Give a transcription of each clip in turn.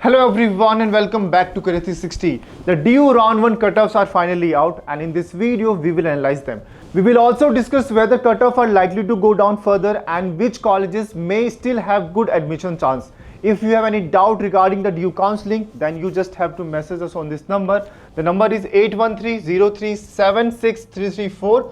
Hello everyone and welcome back to Career 360. The DU round 1 cutoffs are finally out and in this video we will analyze them. We will also discuss whether cutoffs are likely to go down further and which colleges may still have good admission chance. If you have any doubt regarding the DU counseling, then you just have to message us on this number. The number is 813-03-76334.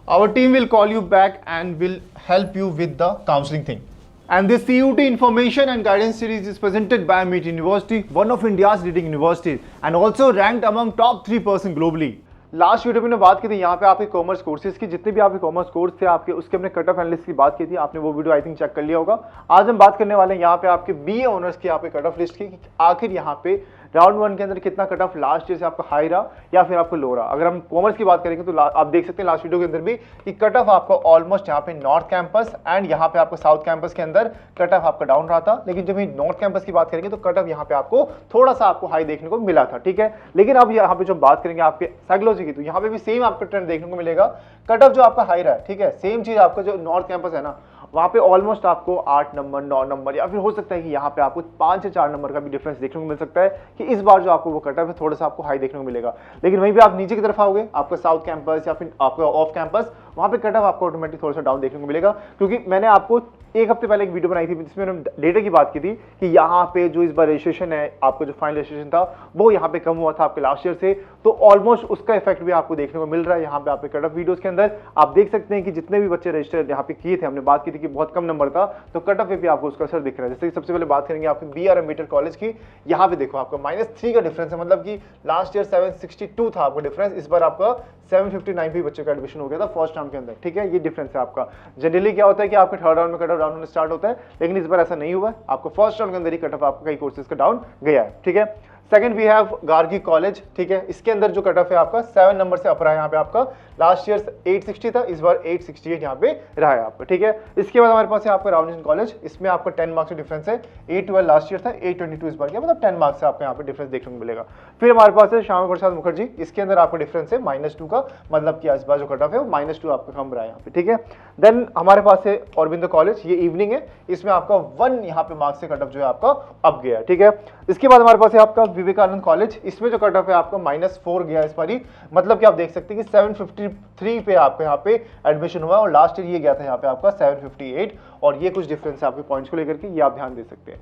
Our team will call you back and will help you with the counseling thing. And this CUT information and guidance series is presented by MIT University, one of India's leading universities and also ranked among top 3% globally. Last video में मैंने बात की थी यहाँ पे आपके commerce courses की, जितने भी आपके कॉमर्स कोर्स थे आपके, उसके हमने कट ऑफ एनालिस्ट की बात की थी, आपने वो वीडियो आई थिंक चेक कर लिया होगा। आज हम बात करने वाले हैं यहाँ पे आपके बीए ऑनर्स की आपके कट ऑफ लिस्ट की, आखिर यहाँ पे राउंड 1 के अंदर कितना कट ऑफ लास्ट ईयर से आपका हाई रहा या फिर आपको लो रहा। अगर हम कॉमर्स की बात करेंगे तो आप देख सकते हैं लास्ट वीडियो के अंदर भी कि कट ऑफ आपको ऑलमोस्ट यहाँ पे नॉर्थ कैंपस एंड यहाँ पे आपको साउथ कैंपस के अंदर कट ऑफ आपका डाउन रहा था, लेकिन जब हम नॉर्थ कैंपस की बात करेंगे तो कट ऑफ यहाँ पे आपको थोड़ा सा आपको हाई देखने को मिला था, ठीक है। लेकिन अब यहाँ पे जो बात करेंगे आपके साइकोलॉजी की, तो यहाँ पे भी सेम आपको ट्रेंड देखने को मिलेगा, कट ऑफ जो आपका हाई रहा है, ठीक है। सेम चीज आपका जो नॉर्थ कैंपस है ना, वहां पे ऑलमोस्ट आपको 8 नंबर 9 नंबर या फिर हो सकता है कि यहाँ पे आपको 5 से 4 नंबर का भी डिफरेंस देखने को मिल सकता है कि इस बार जो आपको वो कट ऑफ है थोड़ा सा आपको हाई देखने को मिलेगा। लेकिन वहीं पे आप नीचे की तरफ आओगे, आपका साउथ कैंपस या फिर आपका ऑफ कैंपस, वहां पे कट ऑफ आपको ऑटोमेटिक थोड़ा सा डाउन देखने को मिलेगा, क्योंकि मैंने आपको एक हफ्ते पहले एक वीडियो बनाई थी जिसमें मैंने डेटा की बात की थी कि यहाँ पे जो इस बार रजिस्ट्रेशन है, आपका जो फाइनल रजिस्ट्रेशन था वो यहाँ पे कम हुआ था आपके लास्ट ईयर से, तो ऑलमोस्ट उसका इफेक्ट भी आपको देखने को मिल रहा है। यहाँ पे आपके कट ऑफ वीडियोस के अंदर आप देख सकते हैं कि जितने भी बच्चे रजिस्टर यहाँ पे किए थे, हमने बात की थी कि बहुत कम नंबर था, तो कट ऑफ पे भी आपको उसका असर दिख रहा है। जैसे कि सबसे पहले बात करेंगे आपके BR अम्बेडकर कॉलेज की, यहाँ पे देखो आपका -3 का डिफरेंस है, मतलब कि लास्ट ईयर 762 था आपका डिफरेंस, इस बार आपका 759 पे बच्चों का एडमिशन हो गया था फर्स्ट राउंड के अंदर, ठीक है। ये डिफरेंस है आपका। जनरली क्या होता है कि आपके थर्ड राउंड में कट ऑफ डाउन होना स्टार्ट होता है, लेकिन इस बार ऐसा नहीं हुआ है, आपको फर्स्ट राउंड के अंदर ही कट ऑफ आपका कई कोर्सेज का डाउन गया है, ठीक है। Second we have Gargi college, ठीक है। इसके अंदर जो कट ऑफ है आपका 7 नंबर से अपर है, यहाँ पे आपका लास्ट ईयर 860 था, इस बार 868 यहाँ पे रहा है आपका, ठीक है। इसके बाद हमारे पास है आपका रामकृष्ण कॉलेज, इसमें आपका 10 मार्क्स का डिफरेंस है, 812 लास्ट ईयर था, 822 इस बार क्या, मतलब 10 मार्क्स से आपको यहाँ पे डिफरेंस देखने को मिलेगा। फिर हमारे पास है श्यामा प्रसाद मुखर्जी, इसके अंदर आपका डिफरेंस है -2 का, मतलब कि इस बार जो कट ऑफ है वो -2 आपका कम रहा है यहाँ पे, ठीक है। देन हमारे पास है औरबिंदो कॉलेज, ये इवनिंग है, इसमें आपका 1 यहाँ पे मार्क्स से कट ऑफ जो है आपका अप गया है, ठीक है। इसके बाद हमारे पास है आपका विवेकानंद कॉलेज, इसमें जो कट ऑफ है आपका -4 गया इस बार, मतलब कि आप देख सकते हैं कि 753 पे आपको यहाँ पे एडमिशन हुआ और लास्ट ईयर ये गया था यहाँ पे आपका 758, और ये कुछ डिफरेंस है आपके पॉइंट्स को लेकर के, ये आप ध्यान दे सकते हैं।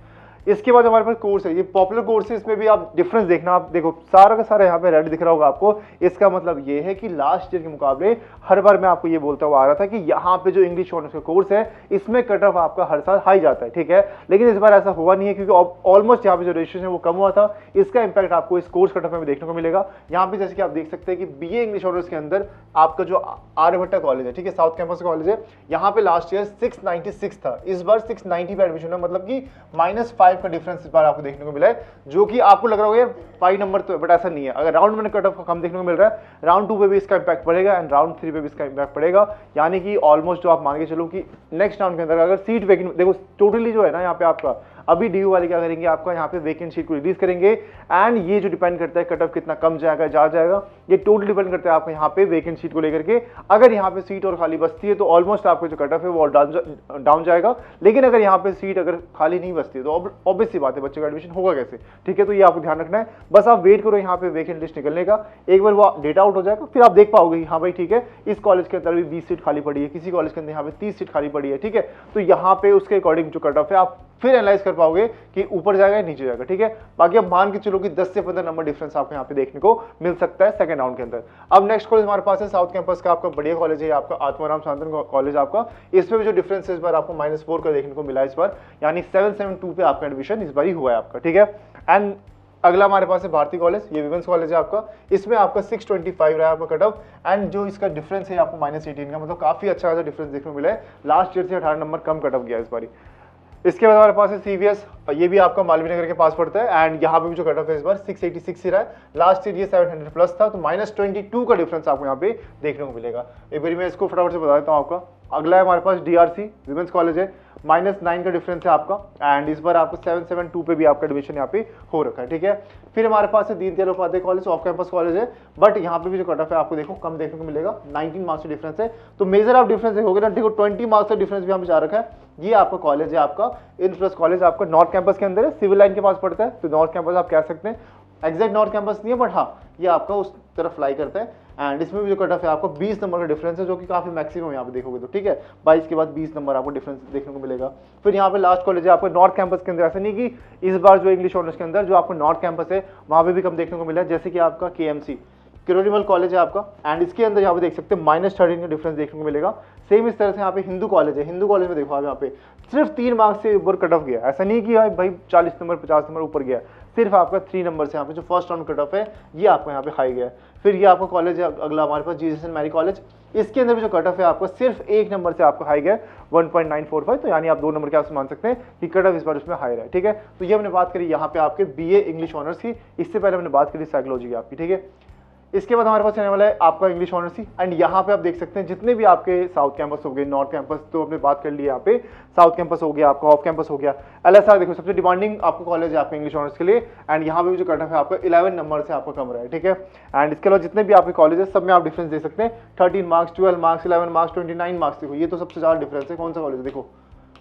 इसके बाद हमारे पास कोर्स है, ये पॉपुलर कोर्स है, इसमें भी आप डिफरेंस देखना, आप देखो सारा का सारा यहाँ पे रेड दिख रहा होगा आपको, इसका मतलब ये है कि लास्ट ईयर के मुकाबले हर बार मैं आपको ये बोलता हुआ आ रहा था कि यहाँ पे जो इंग्लिश ऑनर्स का कोर्स है इसमें कट ऑफ आपका हर साल हाई जाता है, ठीक है। लेकिन इस बार ऐसा हुआ नहीं है, क्योंकि ऑलमोस्ट यहाँ पे जो रजिस्ट्रेशन है वो कम हुआ था, इसका इंपैक्ट आपको इस कोर्स कट ऑफ में भी देखने को मिलेगा। यहाँ पे जैसे कि आप देख सकते हैं कि BA इंग्लिश ऑनर्स के अंदर आपका जो आर्यभट्टा कॉलेज है, ठीक है, साउथ कैंपस कॉलेज है, यहाँ पे लास्ट ईयर 696 था, इस बार 690 पे एडमिशन है, मतलब कि -5 का डिफरेंस इस बार आपको देखने को मिला है, जो कि आपको लग रहा होगा यार 5 नंबर तो है, बट ऐसा नहीं है। अगर राउंड 1 कट ऑफ कम देखने को मिल रहा है, राउंड 2 पे भी इसका इंपैक्ट पड़ेगा एंड राउंड 3 पे भी इसका इंपैक्ट पड़ेगा, यानी कि ऑलमोस्ट जो आप मान के चलो कि नेक्स्ट राउंड के अंदर अगर सीट वैकेंट, देखो टोटली जो है ना यहाँ पे आपका अभी DU वाले क्या करेंगे, आपका यहाँ पे वैकेंट सीट को रिलीज करेंगे एंड ये जो डिपेंड करता है कट ऑफ कितना कम जाएगा जा जाएगा, ये टोटल डिपेंड करता है आपको यहाँ पे वैकेंट सीट को लेकर के। अगर यहाँ पे सीट और खाली बचती है तो ऑलमोस्ट आपको जो कट ऑफ है वो डाउन जाएगा, लेकिन अगर यहाँ पे सीट अगर खाली नहीं बचती है तो ऑब्वियस सी बात है बच्चे का एडमिशन होगा कैसे, ठीक है। तो ये आपको ध्यान रखना है, बस आप वेट करो यहाँ पे वैकेंट लिस्ट निकलने का, एक बार वो डेटा आउट हो जाएगा फिर आप देख पाओगे हाँ भाई ठीक है, इस कॉलेज के अंदर भी 20 सीट खाली पड़ी है, किसी कॉलेज के अंदर यहाँ पे 30 सीट खाली पड़ी है, ठीक है। तो यहाँ पे उसके अकॉर्डिंग जो कट ऑफ है आप फिर एनालाइज कर पाओगे कि ऊपर जाएगा या नीचे जाएगा, ठीक है। बाकी अब मान के चलो कि 10 से 15 नंबर डिफरेंस आपको यहाँ पे देखने को मिल सकता है सेकंड राउंड के अंदर। अब नेक्स्ट कॉलेज हमारे पास है साउथ कैंपस का, आपका बढ़िया कॉलेज है आपका आत्माराम शांतन कॉलेज आपका, इसमें भी जो डिफरेंस है इस बार आपको -4 का देखने को मिला इस बार, यानी 772 पे आपका एडमिशन इस बार ही हुआ है आपका, ठीक है। एंड अगला हमारे पास है भारती कॉलेज, ये विमेंस कॉलेज है आपका, इसमें आपका 625 रहा है आपका कट ऑफ एंड जो इसका डिफरेंस है आपको -18 का, मतलब काफी अच्छा डिफरेंस देखने को मिला है, लास्ट ईयर से 18 नंबर कम कट ऑफ गया इस बार। इसके बाद हमारे पास है CVS, ये भी आपका मालवीय नगर के पास पड़ता है एंड यहाँ पे भी जो कट ऑफ है इस बार 686 ही रहा है, लास्ट ईयर ये 700 प्लस था, तो -22 का डिफरेंस आपको यहाँ पे देखने को मिलेगा। एक बार मैं इसको फटाफट से बता देता हूँ आपका, अगला है हमारे पास DRC विमेंस कॉलेज है, -9 का डिफरेंस है आपका, एंड इस बार आपको 772 पे भी आपका एडमिशन यहाँ पे हो रखा है, ठीक है। फिर हमारे पास है Deendayal Upadhyay college, off campus college है, बट यहाँ पे भी जो कट ऑफ है आपको देखो कम देखने को मिलेगा, 19 मार्क्स का डिफरेंस है। तो मेजर आप डिफरेंस देखोगे ना, देखो 20 मार्क्स का डिफरेंस भी यहाँ पे जा रखा है। ये आपका कॉलेज है आपका इंद्रप्रस्थ कॉलेज, आपका नॉर्थ कैंपस के अंदर है, सिविल लाइन के पास पड़ता है, तो नॉर्थ कैंपस आप कह सकते हैं। एग्जैक्ट नॉर्थ कैंपस नहीं है, बट हाँ ये आपका उस तरफ फ्लाई करता है। एंड इसमें भी जो कट ऑफ है आपको 20 नंबर का डिफरेंस है, जो कि काफी मैक्सिमम यहाँ पे देखोगे तो, ठीक है। 22 के बाद 20 नंबर आपको डिफरेंस देखने को मिलेगा। फिर यहाँ पे लास्ट कॉलेज है आपको नॉर्थ कैंपस के अंदर, ऐसा नहीं कि इस बार जो इंग्लिश ऑनर्स के अंदर जो आपको नॉर्थ कैंपस है वहाँ पे भी कम देखने को मिला है, जैसे कि आपका KMC किरोड़ीमल कॉलेज है आपका, एंड इसके अंदर यहाँ पे देख सकते हैं -13 का डिफरेंस देखने को मिलेगा। सेम इस तरह से यहाँ पे हिंदू कॉलेज है, हिंदू कॉलेज में देखो आप यहाँ पे सिर्फ 3 मार्क्स से ऊपर कट ऑफ गया, ऐसा नहीं कि भाई 40 नंबर 50 नंबर ऊपर गया, सिर्फ आपका 3 नंबर से यहाँ पे जो फर्स्ट राउंड कट ऑफ है ये आपको यहाँ पे हाई गया है। फिर ये आपका कॉलेज है अगला हमारे पास जीसस एंड मैरी कॉलेज, इसके अंदर भी जो कट ऑफ है आपको सिर्फ 1 नंबर से आपको हाई गया 1.945, तो यानी आप 2 नंबर के आप मान सकते हैं कि कट ऑफ इस बार उसमें हाई रहा है, ठीक है। तो ये हमने बात करी यहाँ पे आपके BA इंग्लिश ऑनर्स की, इससे पहले हमने बात करी साइकोलॉजी की आपकी, ठीक है। इसके बाद हमारे पास रहने वाला है आपका इंग्लिश ऑनर्स ही, एंड यहाँ पे आप देख सकते हैं जितने भी आपके साउथ कैंपस हो गए, नॉर्थ कैंपस तो हमने बात कर ली, यहाँ पे साउथ कैंपस हो गया, आपका ऑफ कैंपस हो गया, LSR देखो सबसे डिमांडिंग आपको कॉलेज है आपके इंग्लिश ऑनर्स के लिए, एंड यहाँ पे भी जो कट ऑफ है आपका 11 नंबर से आपका कम रहा है, ठीक है। एंड इसके अलावा जितने भी आपके कॉलेज है सब में आप डिफरेंस दे सकते हैं, 13 मार्क्स, 12 मार्क्स, 11 मार्क्स, 29 मार्क्स, देखो ये तो सबसे ज्यादा डिफरेंस है। कौन सा कॉलेज देखो,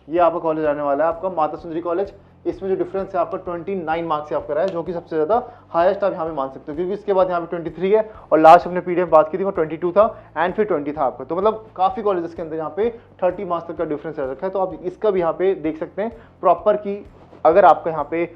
ये आपका कॉलेज आने वाला है आपका माता सुंदरी कॉलेज, इसमें जो डिफरेंस है आपका 29 मार्क्स से आपका रहा है, जो कि सबसे ज्यादा हाईएस्ट आप यहाँ पे मान सकते हो, क्योंकि इसके बाद यहाँ पे 23 है, और लास्ट हमने PDF बात की थी वो 22 था, एंड फिर 20 था आपका, तो मतलब काफी कॉलेजेस के अंदर यहाँ पे 30 मार्क्स तक का डिफरेंस रह रखा है। तो आप इसका भी यहाँ पे देख सकते हैं प्रॉपर की, अगर आपका यहाँ पे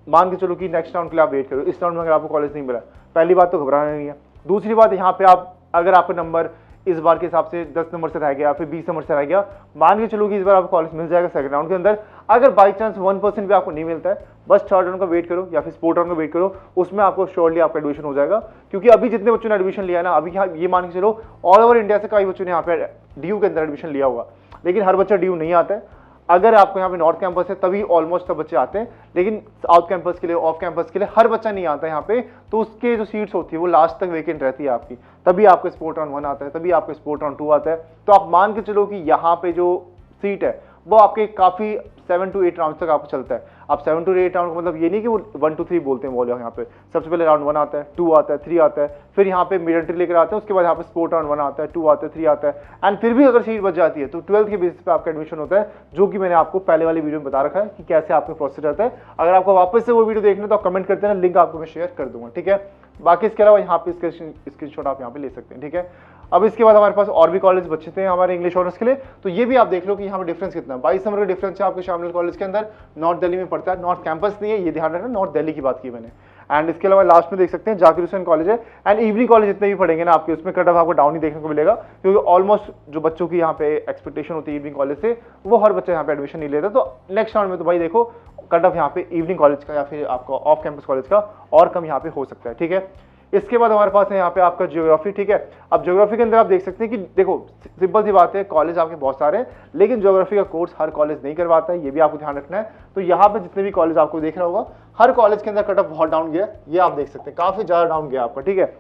मान के चलो कि नेक्स्ट राउंड के लिए आप वेट करो, इस राउंड में अगर आपको कॉलेज नहीं मिला, पहली बात तो घबराना नहीं है। दूसरी बात यहाँ पे आप अगर आपका नंबर इस बार के हिसाब से 10 नंबर से रह गया, फिर 20 नंबर से रह गया, मान के चलो कि इस बार आपको कॉलेज मिल जाएगा सेकंड राउंड के अंदर। अगर बाई चांस 1% भी आपको नहीं मिलता है, बस थर्ड राउंड का वेट करो या फिर फोर्थ राउंड का वेट करो, उसमें आपको श्योरली आपका एडमिशन हो जाएगा। क्योंकि अभी जितने बच्चों ने एडमिशन लिया ना, अभी ये मान के चलो ऑल ओवर इंडिया से कई बच्चों ने यहाँ पे DU के अंदर एडमिशन लिया होगा, लेकिन हर बच्चा DU नहीं आता है। अगर आपको यहाँ पे नॉर्थ कैंपस है तभी ऑलमोस्ट सब बच्चे आते हैं, लेकिन साउथ कैंपस के लिए, ऑफ कैंपस के लिए हर बच्चा नहीं आता है यहाँ पे, तो उसके जो सीट्स होती है वो लास्ट तक वेकेंट रहती है आपकी, तभी आपका स्पोर्ट राउंड 1 आता है, तभी आपका स्पोर्ट राउंड 2 आता है। तो आप मान के चलो कि यहाँ पे जो सीट है वो आपके काफी 7 to 8 राउंड तक आपको चलता है। अब 7 to 8 राउंड का मतलब ये नहीं कि वो 1 to 3 बोलते हैं वो लोग, यहाँ पे सबसे पहले राउंड 1 आता है, 2 आता है, 3 आता है, फिर यहाँ पे मिड एंट्री लेकर आते हैं, उसके बाद यहाँ पे स्पोर्ट राउंड 1 आता है, 2 आता है, 3 आता है, एंड फिर भी अगर सीट बच जाती है तो 12th के बेसिस पे आपका एडमिशन होता है, जो कि मैंने आपको पहले वाली वीडियो में बता रखा है कि कैसे आपका प्रोसेस रहता है। अगर आपको वापस से वो वीडियो देखना है तो आप कमेंट करते हैं ना, लिंक आपको मैं शेयर कर दूंगा, ठीक है। बाकी इसके अलावा यहाँ पे स्क्रीनशॉट आप यहाँ पे ले सकते हैं, ठीक है। अब इसके बाद हमारे पास और भी कॉलेज बचे थे हमारे इंग्लिश ऑनर्स के लिए, तो ये भी आप देख लो कि यहाँ पे डिफरेंस कितना है। 22 नंबर का डिफरेंस है आपके शामली कॉलेज के अंदर, नॉर्थ दिल्ली में पड़ता है, नॉर्थ कैंपस नहीं है, ये ध्यान रखना, नॉर्थ दिल्ली की बात की मैंने। एंड इसके अलावा लास्ट में देख सकते हैं जाकिर हुसैन कॉलेज है, एंड इवनिंग कॉलेज जितने भी पढ़ेंगे ना आपके, उसमें कट ऑफ आपको डाउन ही देखने को मिलेगा, क्योंकि ऑलमोस्ट जो बच्चों की यहाँ पे एक्सपेक्टेशन होती है इवनिंग कॉलेज से, वो हर बच्चा यहाँ पे एडमिशन नहीं लेता। तो नेक्स्ट राउंड में तो भाई देखो कट ऑफ यहाँ पे इवनिंग कॉलेज का या फिर आपका ऑफ कैंपस कॉलेज का और कम यहाँ पे हो सकता है, ठीक है। इसके बाद हमारे पास है यहाँ पे आपका ज्योग्राफी, ठीक है। अब ज्योग्राफी के अंदर आप देख सकते हैं कि देखो सिंपल सी बात है, कॉलेज आपके बहुत सारे हैं, लेकिन ज्योग्राफी का कोर्स हर कॉलेज नहीं करवाता है, ये भी आपको ध्यान रखना है। तो यहाँ पे जितने भी कॉलेज आपको देख रहा होगा, हर कॉलेज के अंदर कट ऑफ बहुत डाउन गया, ये आप देख सकते हैं, काफी ज्यादा डाउन गया आपका, ठीक है।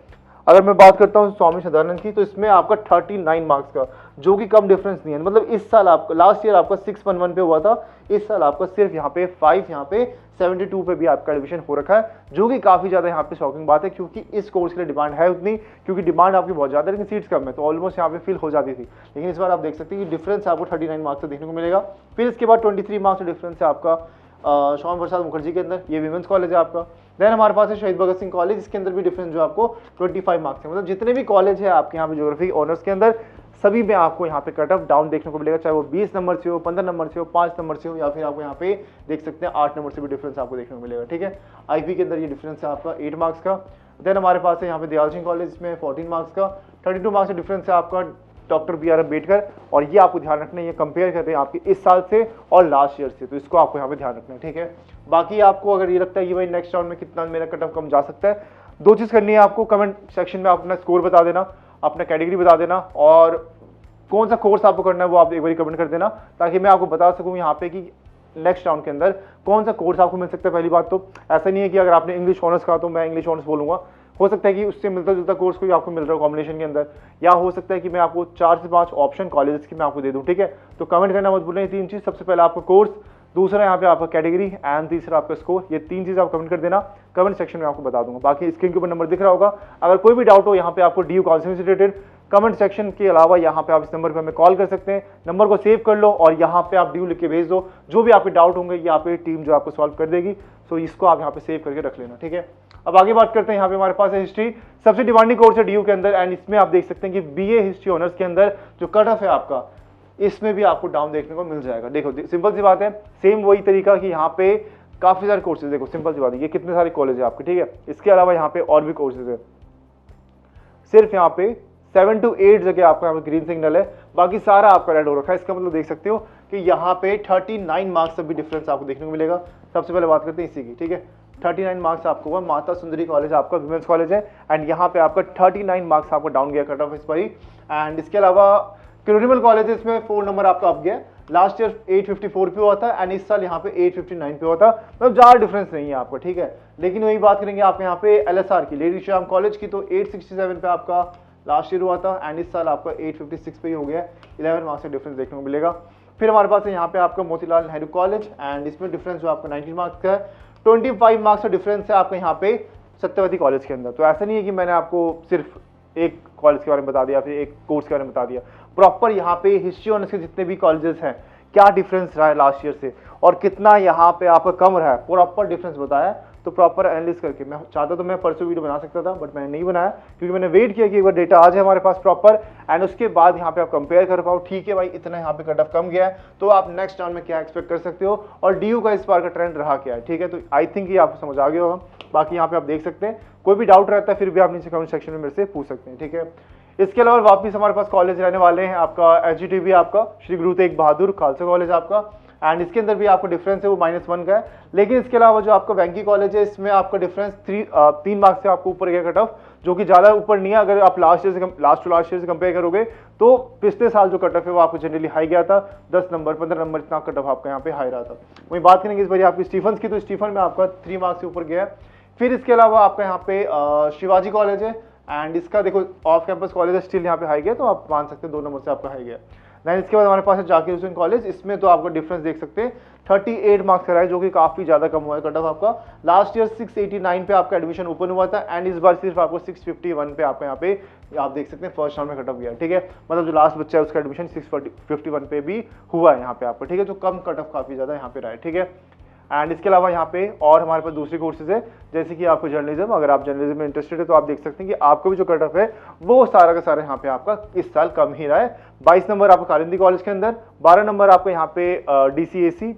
अगर मैं बात करता हूँ स्वामी सदानंद की, तो इसमें आपका 39 मार्क्स का, जो कि कम डिफरेंस नहीं है। मतलब इस साल आपका, लास्ट ईयर आपका 611 पे हुआ था, इस साल आपका सिर्फ यहाँ पे 5 यहाँ पे 72 पे भी आपका एडमिशन हो रखा है, जो कि काफी ज्यादा यहाँ पे शॉकिंग बात है, क्योंकि इस कोर्स के लिए डिमांड है उतनी, क्योंकि डिमांड आपकी बहुत ज्यादा है लेकिन सीट्स कम है, तो ऑलमोस्ट यहाँ पे फिल हो जाती थी। लेकिन इस बार आप देख सकते हैं कि डिफरेंस आपको 39 मार्क्स से देखने को मिलेगा। फिर इसके बाद 23 मार्क्स का डिफरेंस है आपका श्यामा प्रसाद मुखर्जी के अंदर, ये विमेंस कॉलेज है आपका। देन हमारे पास है शहीद भगत सिंह कॉलेज, इसके अंदर भी डिफरेंस जो आपको 25 मार्क्स है। मतलब जितने भी कॉलेज है आपके यहाँ पे ज्योग्राफी ऑनर्स के अंदर, सभी में आपको यहाँ पे कट ऑफ डाउन देखने को मिलेगा, चाहे वो 20 नंबर से हो, 15 नंबर से हो, 5 नंबर से हो, या फिर आपको यहाँ पे देख सकते हैं 8 नंबर से भी डिफरेंस आपको देखने को मिलेगा, ठीक है। आईपी के अंदर ये डिफरेंस है आपका 8 मार्क्स का। देन हमारे पास है यहाँ पे दयाल सिंह कॉलेज, इसमें 14 मार्क्स का, 32 मार्क्स का डिफरेंस है आपका डॉक्टर BR अम्बेडकर, और ये आपको ध्यान रखना है, ये कंपेयर कर रहे हैं आपके इस साल से और लास्ट ईयर से, तो इसको आपको यहाँ पे ध्यान रखना है, ठीक है। बाकी आपको अगर ये लगता है कि भाई नेक्स्ट राउंड में कितना मेरा कट ऑफ कम जा सकता है, 2 चीज करनी है आपको, कमेंट सेक्शन में अपना स्कोर बता देना, अपना कैटेगरी बता देना, और कौन सा कोर्स आपको करना है वो आप एक बार कमेंट कर देना, ताकि मैं आपको बता सकूं यहाँ पे कि नेक्स्ट राउंड के अंदर कौन सा कोर्स आपको मिल सकता है। पहली बात तो ऐसा नहीं है कि अगर आपने इंग्लिश ऑनर्स कहा तो मैं इंग्लिश ऑनर्स बोलूंगा, हो सकता है कि उससे मिलता जुलता कोर्स कोई आपको मिल रहा हो कॉम्बिनेशन के अंदर, या हो सकता है कि मैं आपको 4 से 5 ऑप्शन कॉलेजेस की मैं आपको दे दूं, ठीक है। तो कमेंट करना मत भूलें, ये 3 चीज़, सबसे पहले आपका कोर्स, दूसरा यहाँ पे आपका कैटेगरी एंड तीसरा आपका स्कोर, ये 3 चीज़ आप कमेंट कर देना, कमेंट सेक्शन में आपको बता दूंगा। बाकी स्क्रीन के ऊपर नंबर दिख रहा होगा, अगर कोई भी डाउट हो यहाँ पे आपको DU काउंसलिंग से रिलेटेड, कमेंट सेक्शन के अलावा यहाँ पे आप इस नंबर पे हमें कॉल कर सकते हैं, नंबर को सेव कर लो और यहाँ पे आप DU लिख के भेज दो, जो भी आपके डाउट होंगे यहाँ पे टीम जो आपको सॉल्व कर देगी। सो इसको आप यहाँ पे सेव करके रख लेना, ठीक है। अब आगे बात करते हैं, यहाँ पे हमारे पास है हिस्ट्री, सबसे डिमांडिंग कोर्स है DU के अंदर, एंड इसमें आप देख सकते हैं कि BA हिस्ट्री ऑनर्स के अंदर जो कट ऑफ है आपका, इसमें भी आपको डाउन देखने को मिल जाएगा। देखो सिंपल सी बात है, सेम वही तरीका कि यहाँ पे काफी सारे कोर्सेज, देखो सिंपल सी बात है, ये कितने सारे कॉलेज है आपके, ठीक है। इसके अलावा यहाँ पे और भी कोर्सेज है, सिर्फ यहाँ पे 7 to 8 जगह आपका यहाँ पे ग्रीन सिग्नल है, बाकी सारा आपका रेड हो रखा है। इसका मतलब देख सकते हो कि यहाँ पे 39 मार्क्स का भी डिफरेंस आपको देखने को मिलेगा। सबसे पहले बात करते हैं इसी की, ठीक है। 39 मार्क्स आपको हुआ, माता सुंदरी कॉलेज आपका विमेंस कॉलेज है, एंड यहाँ पे आपका 39 मार्क्स आपको डाउन गया कट ऑफ इस पर ही। एंड इसके अलावा क्रिमिनल कॉलेज में 4 नंबर आपका अप गया, लास्ट ईयर 854 पे हुआ था एंड इस साल यहाँ पे 859 पे हुआ था, मतलब ज़्यादा डिफरेंस नहीं है आपका, ठीक है। लेकिन वही बात करेंगे आप यहाँ पे LSR की, लेडी श्याम कॉलेज की, तो 867 पे आपका लास्ट ईयर हुआ था एंड इस साल आपका 856 पे ही हो गया, 11 मार्क्स का डिफरेंस देखने को मिलेगा। फिर हमारे पास है यहाँ पे आपका मोतीलाल नेहरू कॉलेज, एंड इसमें डिफरेंस जो आपका 19 मार्क्स का है, 25 मार्क्स का डिफरेंस है आपका यहाँ पे सत्यवती कॉलेज के अंदर। तो ऐसा नहीं है कि मैंने आपको सिर्फ एक कॉलेज के बारे में बता दिया, फिर एक कोर्स के बारे में बता दिया, प्रॉपर यहाँ पे हिस्ट्री ऑनर्स के जितने भी कॉलेजेस हैं, क्या डिफरेंस रहा है लास्ट ईयर से और कितना यहाँ पे आपका कम रहा है, प्रॉपर डिफरेंस बताया। तो प्रॉपर एनालिसिस करके, मैं चाहता तो मैं परसों वीडियो बना सकता था, बट मैंने नहीं बनाया क्योंकि मैंने वेट किया कि एक बार डेटा आ जाए हमारे पास प्रॉपर, एंड उसके बाद यहाँ पे आप कंपेयर कर पाओ, ठीक है भाई इतना यहाँ पे कट ऑफ कम गया है, तो आप नेक्स्ट राउंड में क्या एक्सपेक्ट कर सकते हो और DU का इस बार का ट्रेंड रहा क्या है, ठीक है। तो आई थिंक ये आपको समझ आ गया होगा। बाकी यहाँ पे आप देख सकते हैं, कोई भी डाउट रहता है फिर भी आप नीचे कमेंट सेक्शन में मेरे से पूछ सकते हैं, ठीक है। इसके अलावा वापिस हमारे पास कॉलेज रहने वाले हैं, आपका SGTB आपका श्री गुरु तेग बहादुर खालसा कॉलेज आपका, एंड इसके अंदर भी आपको डिफरेंस है वो -1 का है। लेकिन इसके अलावा जो आपका वेंकी कॉलेज है, इसमें आपका डिफरेंस 3 मार्क्स से आपको ऊपर गया कट ऑफ, जो कि ज़्यादा ऊपर नहीं है। अगर आप लास्ट टू लास्ट ईयर से कंपेयर करोगे तो पिछले साल जो कट ऑफ है वो आपको जनरली हाई गया था, 10 नंबर 15 नंबर इतना कट ऑफ आपका यहाँ पे हाई रहा था। वही बात करेंगे इस बार आपकी स्टीफन की, तो स्टीफन में आपका 3 मार्क्स से ऊपर गया है। फिर इसके अलावा आपका यहाँ पे शिवाजी कॉलेज है, एंड इसका देखो ऑफ कैंपस कॉलेज है, स्टिल यहाँ पे हाई गया, तो आप मान सकते हैं 2 नंबर से आपका हाई गया। देन इसके बाद हमारे पास है जाकिर हुसैन कॉलेज, इसमें तो आपका डिफरेंस देख सकते हैं 38 मार्क्स का रहा है, जो कि काफी ज्यादा कम हुआ है कट ऑफ आपका। लास्ट ईयर 689 पे आपका एडमिशन ओपन हुआ था एंड इस बार सिर्फ आपको 651 पे आपको यहाँ पे आप देख सकते हैं फर्स्ट राउंड में कट ऑफ गया, ठीक है। मतलब जो लास्ट बच्चा है उसका एडमिशन 651 पे भी हुआ है यहाँ पे आपको, ठीक है। तो कम कट ऑफ काफी ज्यादा यहाँ पे रहा है, ठीक है। एंड इसके अलावा यहाँ पे और हमारे पास दूसरी कोर्सेज है, जैसे कि आपको जर्नलिज्म, अगर आप जर्नलिज्म में इंटरेस्टेड है तो आप देख सकते हैं कि आपको भी जो कट ऑफ है वो सारा का सारा यहाँ पे आपका इस साल कम ही रहा है। 22 नंबर आपका कालिंदी कॉलेज के अंदर, 12 नंबर आपको यहाँ पे DCAC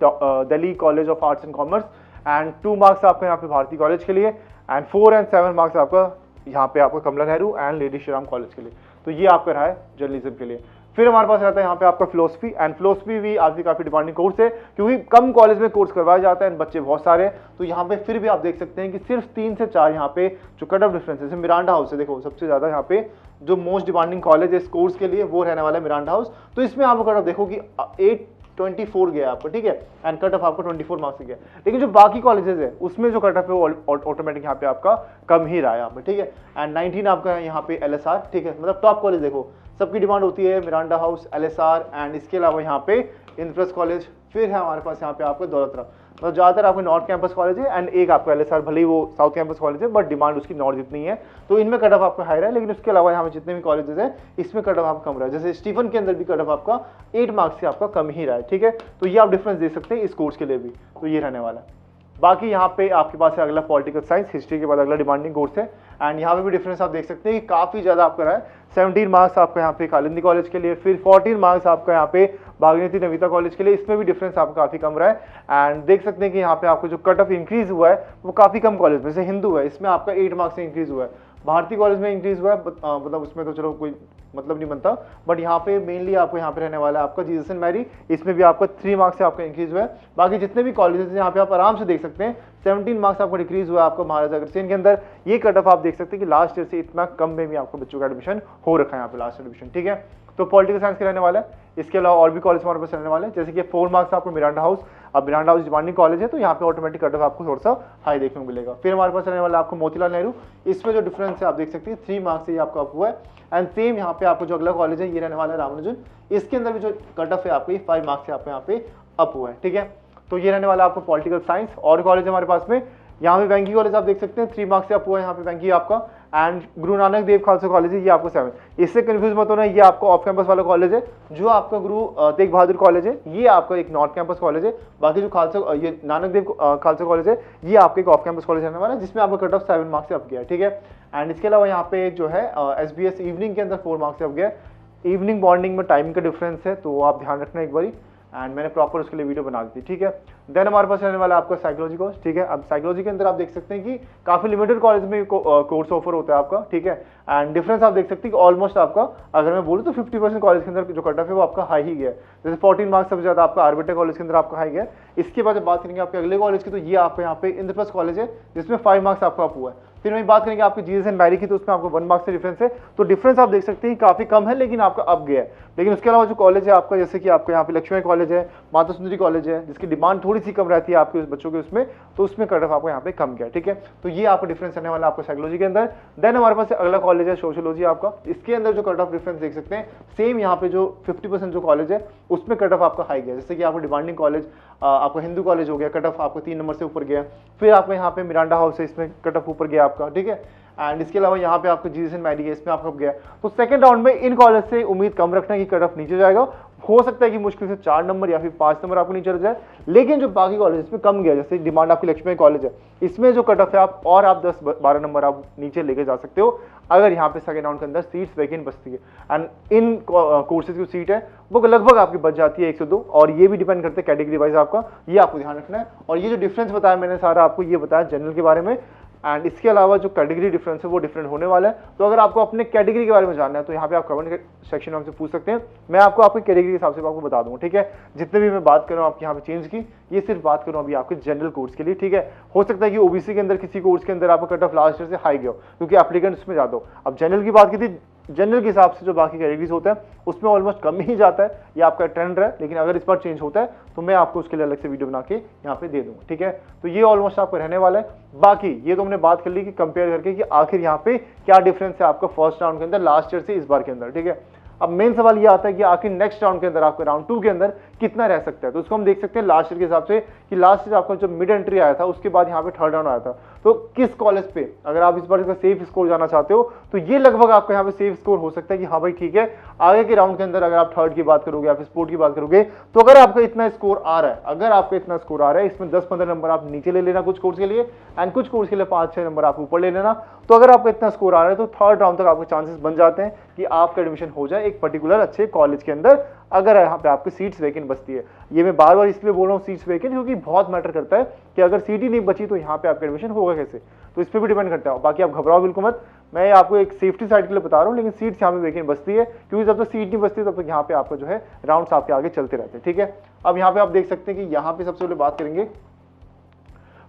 Delhi college of arts and commerce, and 2 marks आपको यहाँ पे भारती कॉलेज के लिए, एंड 4 और 7 मार्क्स आपका यहाँ पे आपका Kamla Nehru and lady Shri Ram college के लिए। तो ये आपका रहा है जर्नलिज्म के लिए। फिर हमारे पास रहता है यहाँ पे आपका फिलोसफी, एंड फिलोसफी भी आज भी काफी डिमांडिंग कोर्स है क्योंकि कम कॉलेज में कोर्स करवाया जाता है, बच्चे बहुत सारे हैं। तो यहाँ पे फिर भी आप देख सकते हैं कि सिर्फ 3 से 4 यहाँ पे जो कट ऑफ डिफरेंस है, मिरांडा हाउस है, देखो सबसे ज्यादा यहाँ पे जो मोस्ट डिमांडिंग कॉलेज है इस कोर्स के लिए वो रहने वाला है मिरांडा हाउस। तो इसमें आप कट ऑफ देखो कि 824 गया आपको, ठीक है, एंड कट ऑफ आपको 24 मार्क्स से गया। लेकिन जो बाकी कॉलेजेस है उसमें जो कट ऑफ है वो ऑटोमेटिक यहाँ पे आपका कम ही रहा है यहाँ पे, ठीक है। एंड 19 आपका यहाँ पे LSR, ठीक है, मतलब टॉप कॉलेज देखो सबकी डिमांड होती है, मिरांडा हाउस, LSR, एंड इसके अलावा यहाँ पे इंद्रप्रस्थ कॉलेज, फिर है हमारे पास यहाँ पे आपका दौलतराम, मतलब ज़्यादातर आपके नॉर्थ कैंपस कॉलेज है, एंड एक आपका LSR, भले ही वो साउथ कैंपस कॉलेज है बट डिमांड उसकी नॉर्थ जितनी है, तो इनमें कट ऑफ आपका हाई रहा है। लेकिन उसके अलावा यहाँ पे जितने भी कॉलेजेस है इसमें कट ऑफ आपका कम रहा है, जैसे स्टीफन के अंदर भी कट ऑफ आपका 8 मार्क्स से आपका कम ही रहा है, ठीक है। तो ये आप डिफरेंस दे सकते हैं इस कोर्स के लिए भी, तो ये रहने वाला है। बाकी यहाँ पे आपके पास है अगला पॉलिटिकल साइंस, हिस्ट्री के बाद अगला डिमांडिंग कोर्स है, एंड यहाँ पे भी डिफरेंस आप देख सकते हैं कि काफी ज्यादा आपका रहा है। 17 मार्क्स आपका यहाँ पे कालिंदी कॉलेज के लिए, फिर 14 मार्क्स आपका यहाँ पे भागीरथी नविता कॉलेज के लिए, इसमें भी डिफरेंस आपका काफी कम रहा है। एंड देख सकते हैं कि यहाँ पे आपको जो कट ऑफ इंक्रीज हुआ है वो काफी कम कॉलेज में से हिंदू है, इसमें आपका 8 मार्क्स से इंक्रीज हुआ है। भारतीय कॉलेज में इंक्रीज हुआ है, मतलब उसमें तो चलो कोई मतलब नहीं बनता, बट यहाँ पे मेनली आपको यहाँ पे रहने वाला है आपका जीसस एंड मैरी, इसमें भी आपका 3 मार्क्स से आपका इंक्रीज हुआ है। बाकी जितने भी कॉलेजेस हैं यहाँ पे आप आराम से देख सकते हैं 17 मार्क्स आपका डिक्रीज हुआ है आपका महाराजा अग्रसेन के अंदर। ये कट ऑफ आप देख सकते हैं कि लास्ट ईयर से इतना कम में भी आपको बच्चों का एडमिशन हो रखा है यहाँ पे लास्ट एडमिशन, ठीक है। तो पॉलिटिकल साइंस के रहने वाला है। इसके अलावा और भी कॉलेज हमारे पास रहने वाले हैं, जैसे कि 4 मार्क्स आपको मिरांडा हाउस। अब मिरांडा हाउस डिमांडिंग कॉलेज है तो यहाँ पे ऑटोमेटिक कट ऑफ आपको थोड़ा सा हाई देखने को मिलेगा। फिर हमारे पास रहने वाला आपको मोतीलाल नेहरू, इसमें जो डिफरेंस है आप देख सकते हैं 3 मार्क्स से आपका अप हुआ है। एंड सेम यहाँ पे आपको जो अगला कॉलेज है ये रहने वाला है रामानुजन, इसके अंदर भी जो कट ऑफ है आपको 5 मार्क्स से आपको यहाँ पे अप हुआ है, ठीक है। तो ये रहने वाला आपको पॉलिटिकल साइंस। और कॉलेज हमारे पास में यहाँ पे वेंकी कॉलेज आप देख सकते हैं 3 मार्क्स से अप हुआ है यहाँ पे वेंकी आपका। एंड गुरु नानक देव खालसा कॉलेज है ये आपको 7। इससे कंफ्यूज मत होना, ये आपको ऑफ कैंपस वाला कॉलेज है। जो आपका गुरु तेग बहादुर कॉलेज है ये आपका एक नॉर्थ कैंपस कॉलेज है। बाकी जो खालसा ये नानक देव खालसा कॉलेज है ये आपका एक ऑफ कैंपस कॉलेज रहने वाला है, जिसमें आपका कट ऑफ 7 मार्क्स से अप गया है, ठीक है। एंड इसके अलावा यहाँ पे जो है SBS इवनिंग के अंदर 4 मार्क्स से अप गया है। इवनिंग मॉर्निंग में टाइमिंग का डिफरेंस है तो आप ध्यान रखना एक बारी, एंड मैंने प्रॉपर उसके लिए वीडियो बना दी थी, ठीक है। देन हमारे पास रहने वाला आपका साइकोलॉजी कोर्स, ठीक है। अब साइकोलॉजी के अंदर आप देख सकते हैं कि काफी लिमिटेड कॉलेज में कोर्स ऑफर होता है आपका, ठीक है। एंड डिफरेंस आप देख सकते हैं कि ऑलमोस्ट आपका अगर मैं बोलूँ तो 50% कॉलेज के अंदर जो कट ऑफ है वो आपका हाई ही गया है। जैसे 14 मार्क्स सबसे ज्यादा आपका आरबीटे कॉलेज के अंदर आपका हाई गया है। इसके बाद जब बात करेंगे आपके अगले कॉलेज की तो ये आपको यहाँ पे इंद्रप्रस्थ कॉलेज है जिसमें 5 मार्क्स आपका अप हुआ है। फिर वही बात करेंगे आपकी जीएस एंड मैरी की तो उसमें आपको 1 मार्क्स से डिफरेंस है। तो डिफरेंस आप देख सकते हैं काफी कम है लेकिन आपका अप गया है। लेकिन उसके अलावा जो कॉलेज है आपका, जैसे कि आपका यहाँ पे लक्ष्मी कॉलेज है, माता सुंदरी कॉलेज है, जिसकी डिमांड थोड़ी सी कम रहती है आपके बच्चों के उसमें, तो उसमें कट ऑफ आपको यहाँ पे कम गया, ठीक है। तो ये आपको डिफरेंस रहने वाला आपको साइकोलॉजी के अंदर। देन हमारे पास अगला कॉलेज है सोशियोलॉजी आपका, इसके अंदर जो कट ऑफ डिफरेंस देख सकते हैं सेम यहाँ पे जो 50% जो कॉलेज है उसमें कट ऑफ आपका हाई गया। जैसे कि आपको डिमांडिंग कॉलेज आपका हिंदू कॉलेज हो गया, कट ऑफ आपको 3 नंबर से ऊपर गया। फिर आपको यहाँ पे मिरांडा हाउस है, इसमें कट ऑफ ऊपर गया आपका, ठीक है। एंड इसके अलावा यहाँ पे आपको जीएस एंड मैडी है, इसमें आपका गया। तो सेकंड राउंड में इन कॉलेज से उम्मीद कम रखना कि कट ऑफ नीचे जाएगा। हो सकता है कि मुश्किल से 4 नंबर या फिर 5 नंबर आपको नीचे जाए, लेकिन जो बाकी कॉलेज इसमें कम गया, जैसे डिमांड आपकी लक्ष्मी कॉलेज है, इसमें जो कट ऑफ है आप 10-12 नंबर आप नीचे लेके जा सकते हो अगर यहाँ पे सेकंड राउंड के अंदर सीट्स वैकेंट बचती है। एंड इन कोर्सेज की सीट है वो लगभग आपकी बच जाती है 1 से 2, और ये भी डिपेंड करते हैं कैटेगरी वाइज आपका, ये आपको ध्यान रखना है। और ये जो डिफरेंस बताया मैंने सारा आपको ये बताया जनरल के बारे में, एंड इसके अलावा जो कैटेगरी डिफरेंस है वो डिफरेंट होने वाला है। तो अगर आपको अपने कैटेगरी के बारे में जानना है तो यहाँ पे आप कमेंट सेक्शन में हमसे पूछ सकते हैं, मैं आपको आपकी कैटेगरी के हिसाब से आपको बता दूंगा, ठीक है। जितने भी मैं बात कर रहा हूँ आपके यहाँ पे चेंज की, ये सिर्फ बात कर रहा हूँ अभी आपके जनरल कोर्स के लिए, ठीक है। हो सकता है कि ओबीसी के अंदर किसी कोर्स के अंदर आपका कट ऑफ लास्ट ईयर से हाई गया हो क्योंकि एप्लीकेंट्स में ज्यादा हो। अब जनरल की बात की थी, जनरल के हिसाब से जो बाकी कैटेगरीज होता है उसमें ऑलमोस्ट कम ही जाता है, ये आपका ट्रेंड है। लेकिन अगर इस बार चेंज होता है तो मैं आपको उसके लिए अलग से वीडियो बना के यहाँ पे दे दूंगा, ठीक है। तो ये ऑलमोस्ट आपको रहने वाला है। बाकी ये तो हमने बात कर ली कि कंपेयर करके कि आखिर यहाँ पे क्या डिफरेंस है आपका फर्स्ट राउंड के अंदर लास्ट ईयर से इस बार के अंदर, ठीक है। अब मेन सवाल ये आता है कि आखिर नेक्स्ट राउंड के अंदर आपको राउंड 2 के अंदर कितना रह सकता है। तो उसको हम देख सकते हैं लास्ट ईयर के हिसाब से कि लास्ट ईयर आपका जो मिड एंट्री आया था उसके बाद यहाँ पे थर्ड राउंड आया था, तो किस कॉलेज पे अगर आप इस बार इसका सेफ स्कोर जाना चाहते हो तो ये लगभग आपको यहाँ पे सेफ स्कोर हो सकता है कि हाँ भाई ठीक है, आगे के राउंड के अंदर अगर आप थर्ड की बात करोगे या फिर स्पोर्ट की बात करोगे तो अगर आपका इतना स्कोर आ रहा है, अगर आपका इतना स्कोर आ रहा है, इसमें 10-15 नंबर आप नीचे ले लेना कुछ कोर्स के लिए, एंड कुछ कोर्स के लिए 5-6 नंबर आप ऊपर ले लेना, तो अगर आपका इतना स्कोर आ रहा है तो थर्ड राउंड तक आपके चांसेस बन जाते हैं कि आपका एडमिशन हो जाए एक पर्टिकुलर अच्छे कॉलेज के अंदर, अगर यहाँ पे आपकी सीट्स वैकेंट बचती है। ये मैं बार बार इसलिए बोल रहा हूँ सीट्स वैकेंट, क्योंकि बहुत मैटर करता है कि अगर सीट ही नहीं बची तो यहाँ पे आपका एडमिशन होगा कैसे, तो इस पर भी डिपेंड करता है। बाकी आप घबराओ बिल्कुल मत, मैं आपको एक सेफ्टी साइड के लिए बता रहा हूँ, लेकिन सीट्स यहाँ पे वैकेंट बचती है क्योंकि जब तक सीट नहीं बचती तब तक यहाँ पे आपका जो है राउंड्स आपके आगे चलते रहते हैं, ठीक है। अब यहाँ पे आप देख सकते हैं कि यहाँ पे सबसे पहले बात करेंगे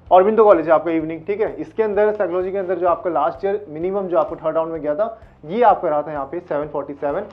औरबिंदो कॉलेज है आपका इवनिंग, ठीक है। इसके अंदर साइकोलॉजी के अंदर जो आपका लास्ट ईयर मिनिमम जो आपको थर्ड राउंड में गया था ये आपका रहा था यहाँ पे 747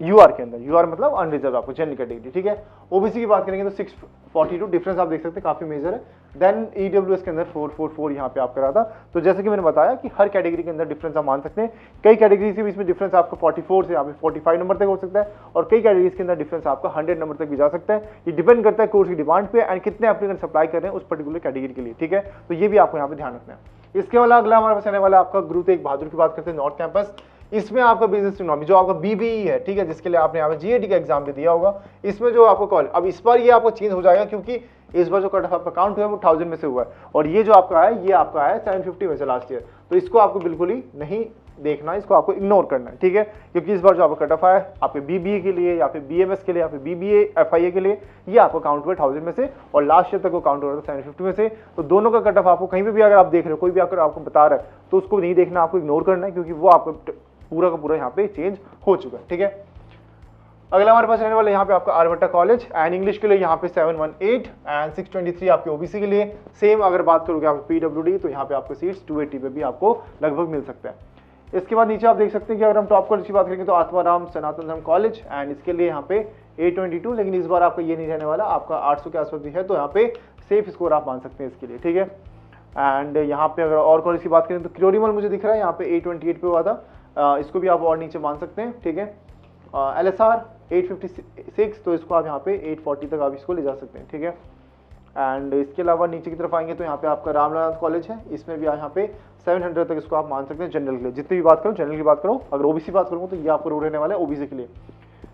यूआर के अंदर, यूआर मतलब अनरिजर्व आपको जनरल कैटेगरी, ठीक है। ओबीसी की बात करेंगे तो 642, डिफरेंस आप देख सकते हैं काफी मेजर है। देन ईडब्ल्यूएस के अंदर 444 यहाँ पे आपका रहा था। तो जैसे कि मैंने बताया कि हर कैटेगरी के अंदर डिफरेंस आप मान सकते हैं, कई कैटेगरीज के बीच में डिफरेंस आपका 44 से यहाँ पे 45 नंबर तक हो सकता है, और कई कैटेगरीज के अंदर डिफरेंस आपका 100 नंबर तक भी जा सकता है। ये डिपेंड करता है कोर्स की डिमांड पे एंड कितने एप्लीकेंट सप्लाई कर रहे हैं उस पर्टिकुलर कैटेगरी के लिए, ठीक है। तो ये भी आपको यहाँ पे ध्यान रखना है। इसके अगला हमारे पास आने वाला आपका गुरु तेग बहादुर की बात करते हैं नॉर्थ कैंपस। इसमें आपका बिजनेस इकोनॉमी जो आपका बीबीई है, ठीक है, जिसके लिए आपने यहाँ पे जीएडी का एग्जाम भी दिया होगा, इसमें जो आपको कॉल, अब इस बार ये आपको चेंज हो जाएगा क्योंकि इस बार जो कट ऑफ आपका काउंट हुआ है वो 1000 में से हुआ है, और ये जो आपका है ये आपका है 750 में से लास्ट ईयर। तो इसको आपको बिल्कुल ही नहीं देखना, इसको आपको इग्नोर करना है, ठीक है। क्योंकि इस बार जो आपका कट ऑफ आया आपके बीबीए के लिए या फिर बीएमएस के लिए या फिर बीबीए एफआईए के लिए, ये आपको काउंट हुआ 1000 में से, और लास्ट ईयर तक वो काउंट हो रहा था 750 में से। तो दोनों का कट ऑफ आपको कहीं भी अगर आप देख रहे हो, कोई भी अगर आपको बता रहा है तो उसको नहीं देखना, आपको इग्नोर करना है, क्योंकि वो आपको पूरा का पूरा यहाँ पे चेंज हो चुका है, ठीक है। अगला हमारे पास रहने वाला यहाँ पे आपका आर्यभट्टा कॉलेज, एंड इंग्लिश के लिए यहाँ पे 718 एंड 623 आपके ओबीसी के लिए। सेम अगर बात करोगे आप पीडब्ल्यूडी तो यहाँ पे आपको सीट्स 280 पे भी आपको लगभग मिल सकता है। इसके बाद नीचे आप देख सकते हैं कि अगर हम टॉप कॉलेज की बात करेंगे तो आत्माराम सनातन धर्म कॉलेज, एंड इसके लिए यहाँ पे 822, लेकिन इस बार आपका ये नहीं रहने वाला, आपका 800 के आसपास भी है, तो यहाँ पे सेफ स्कोर आप मान सकते हैं इसके लिए, ठीक है। एंड यहाँ पे अगर और कॉलेज की बात करें तो क्योरीमल मुझे दिख रहा है यहाँ पे 828 पे हुआ था, इसको भी आप और नीचे मान सकते हैं, ठीक है। LSR 856, तो इसको आप यहाँ पे 840 तक आप इसको ले जा सकते हैं, ठीक है। एंड इसके अलावा नीचे की तरफ आएंगे तो यहाँ पे आपका रामनाथ कॉलेज है, इसमें भी यहाँ पे 700 तक इसको आप मान सकते हैं जनरल के लिए। जितनी भी बात करो जनरल की बात करो, अगर ओबीसी बात करूँगा तो ये आपको रूल रहने वाला है ओबीसी के लिए।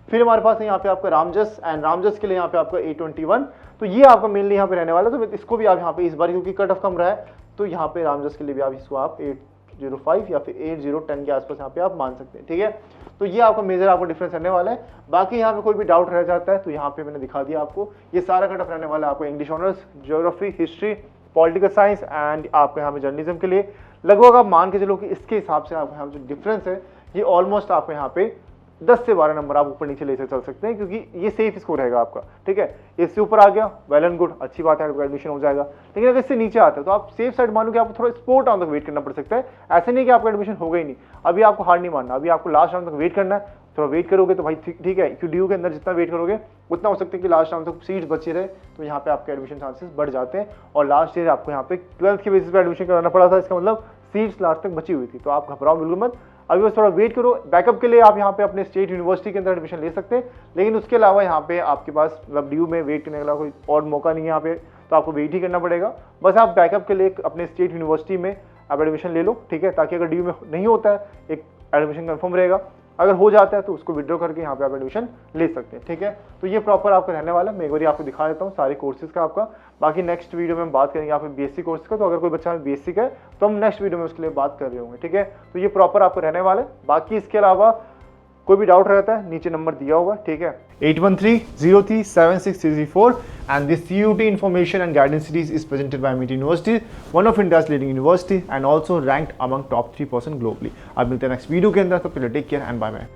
फिर हमारे पास है यहाँ पे आपका रामजस, एंड रामजस के लिए यहाँ पे आपका 821, तो ये आपका मेनली यहाँ पे रहने वाला है। तो इसको भी आप यहाँ पे इस बार क्योंकि कट ऑफ कम रहा है तो यहाँ पे रामजस के लिए भी आप इसको आप 805 या फिर 8010 के आसपास यहाँ पे आप मान सकते हैं, ठीक है। तो ये आपका मेजर आपको डिफरेंस रहने वाला है। बाकी यहाँ पे कोई भी डाउट रह जाता है तो यहाँ पे मैंने दिखा दिया आपको, ये सारा कट ऑफ रहने वाला है आपको English honours, geography, history, political science and आपके यहाँ पे जर्नलिज्म के लिए। लगभग आप मान के चलो कि इसके हिसाब से आपके यहाँ जो डिफरेंस है ये ऑलमोस्ट आपको यहाँ पे 10 से 12 नंबर आप ऊपर नीचे ले चल सकते हैं, क्योंकि ये सेफ स्कोर रहेगा आपका, ठीक है। इससे ऊपर आ गया वेल एंड गुड, अच्छी बात है, आपका एडमिशन हो जाएगा। लेकिन अगर इससे नीचे आता है तो आप सेफ साइड मानो कि आपको थोड़ा स्पोर्ट राउंड तक वेट करना पड़ सकता है। ऐसे नहीं कि आपका एडमिशन होगा ही नहीं, अभी आपको हार नहीं मानना, अभी आपको लास्ट राउंड तक वेट करना है। थोड़ा वेट करोगे तो भाई ठीक है, क्योंकि के अंदर जितना वेट करोगे उतना हो सकता है कि लास्ट राउंड तक सीट्स बची रहे, तो यहाँ पे आपके एडमिशन चांसेस बढ़ जाते हैं। और लास्ट ईयर आपको यहाँ पे 12th के बेसिस पे एडमिशन कराना पड़ा था, इसका मतलब सीट्स लास्ट तक बची हुई थी। तो आप घबराओ बिल्कुल मत, अभी बस थोड़ा वेट करो। बैकअप के लिए आप यहाँ पे अपने स्टेट यूनिवर्सिटी के अंदर एडमिशन ले सकते हैं, लेकिन उसके अलावा यहाँ पे आपके पास मतलब ड्यू में वेट करने का कोई और मौका नहीं है यहाँ पे, तो आपको वेट ही करना पड़ेगा। बस आप बैकअप के लिए अपने स्टेट यूनिवर्सिटी में आप एडमिशन ले लो, ठीक है, ताकि अगर ड्यू में नहीं होता है एक एडमिशन कंफर्म रहेगा, अगर हो जाता है तो उसको विड्रॉ करके यहाँ पे आप एडमिशन ले सकते हैं, ठीक है। तो ये प्रॉपर आपका रहने वाला है। मैं एक बार आपको दिखा देता हूँ सारे कोर्सेज का आपका। बाकी नेक्स्ट वीडियो में हम बात करेंगे यहाँ पे बीएससी कोर्स का, तो अगर कोई बच्चा बीएससी का है तो हम नेक्स्ट वीडियो में उसके लिए बात कर रहे होंगे, ठीक है। तो ये प्रॉपर आपको रहने वाला है। बाकी इसके अलावा कोई भी डाउट रहता है नीचे नंबर दिया हुआ है, ठीक है, 8130376334, and this CUT information and guidance series is presented by MIT University, one of India's leading university and also ranked among top 3% globally। अब मिलते हैं नेक्स्ट वीडियो के अंदर, तो पहले take care and bye bye.